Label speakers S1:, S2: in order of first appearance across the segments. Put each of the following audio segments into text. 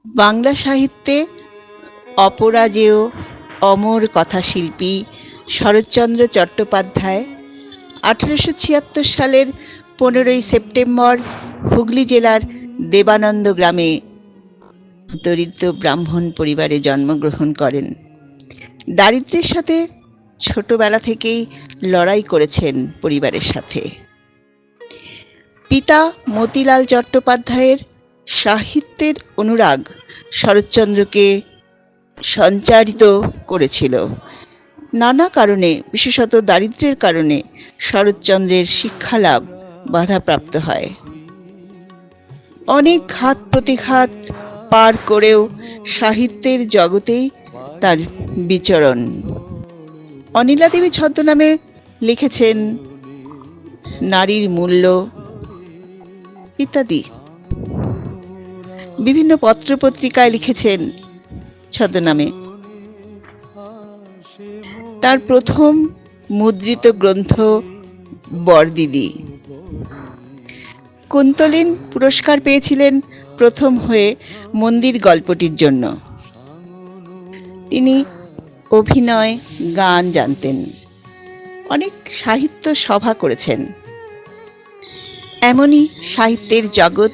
S1: বাংলা সাহিত্যে অপরাজেয় অমর কথাশিল্পী শরৎচন্দ্র চট্টোপাধ্যায় 1876 সালের 15ই সেপ্টেম্বর হুগলি জেলার দেবানন্দ গ্রামে দরিদ্র ব্রাহ্মণ পরিবারে জন্মগ্রহণ করেন। দারিদ্র্যের সাথে ছোটবেলা থেকেই লড়াই করেছেন পরিবারের সাথে। পিতা মতিলাল চট্টোপাধ্যায়ের সাহিত্যের অনুরাগ শরৎচন্দ্রকে সঞ্চারিত করেছিল। নানা কারণে, বিশেষত দারিদ্র্যের কারণে শরৎচন্দ্রের শিক্ষালাভ বাধাপ্রাপ্ত হয়। অনেক ঘাত প্রতিঘাত পার করেও সাহিত্যের জগতেই তার বিচরণ। অনিলা দেবী ছদ্মনামে লিখেছেন নারীর মূল্য ইত্যাদি। বিভিন্ন পত্রপত্রিকায় লিখেছেন ছদ্মনামে। তার প্রথম মুদ্রিত গ্রন্থ বরদিদি। কুন্তলিন পুরস্কার পেয়েছিলেন প্রথম হয়ে মন্দির গল্পটির জন্য। তিনি অভিনয়, গান জানতেন। অনেক সাহিত্য সভা করেছেন। এমনই সাহিত্যের জগৎ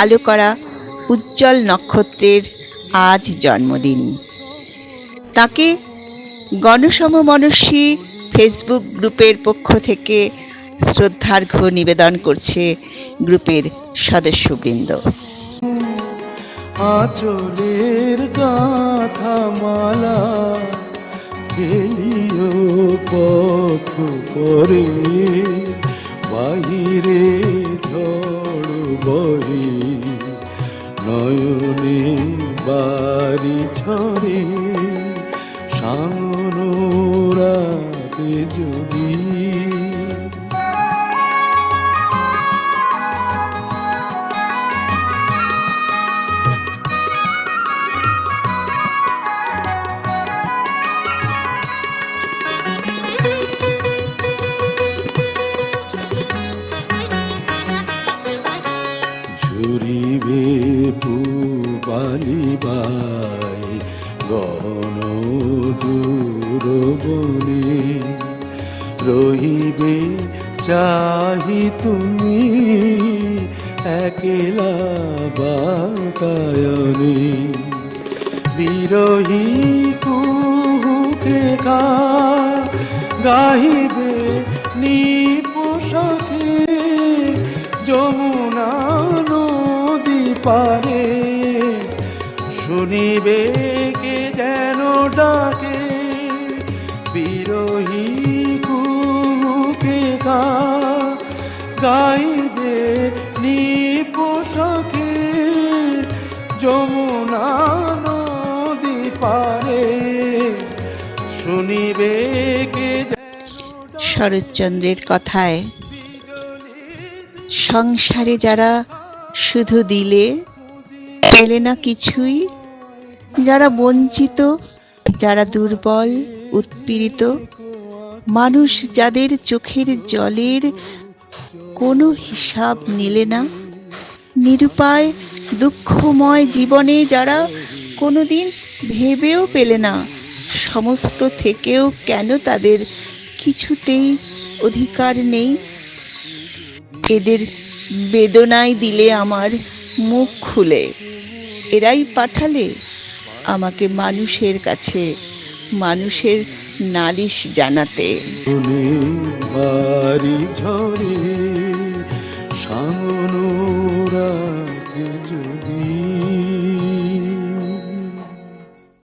S1: আলো করা উজ্জ্বল নক্ষত্রের আজ জন্মদিন। তাকে গণসমমনস্বী ফেসবুক গ্রুপের পক্ষ থেকে শ্রদ্ধার্ঘ্য নিবেদন করছে গ্রুপের সদস্যবৃন্দ।
S2: আঁচলের গাথা মালা ফেলিও পথ পরে, বাহিরে ঝড় বহে নয়নে বাড়ি ঝরে, সামনোরাতে যদি ঝুরিবে পুবালিবাই গহন দূর বনে, রহিবে চাহি তুমি একলা বাতায়নে, বিরহী কুহুকে গাহিবে নিপোষাকে, যমুনা নদী পারে শুনিবে কে যেন ডাকে, বিরহী কুহুকে গাইবে নিপোষাকে, যমুনা নদী পারে শুনিবে কে।
S1: শরৎচন্দ্রের কথায় সংসারে যারা শুধু দিলে পেলে না কিছুই, যারা বঞ্চিত, যারা দুর্বল উৎপীড়িত, মানুষ যাদের চোখের জলের কোনো হিসাব নিলে না, নিরুপায় দুঃখময় জীবনে যারা কোনোদিন ভেবেও পেলে না সমস্ত থেকেও কেন তাদের কিছুতেই অধিকার নেই, এদের বেদনায় দিলে আমার মুখ খুলে, এরাই পাঠালে আমাকে মানুষের কাছে মানুষের নালিশ জানাতে।
S2: বাড়ি ঝরে সামনোরাতে যদি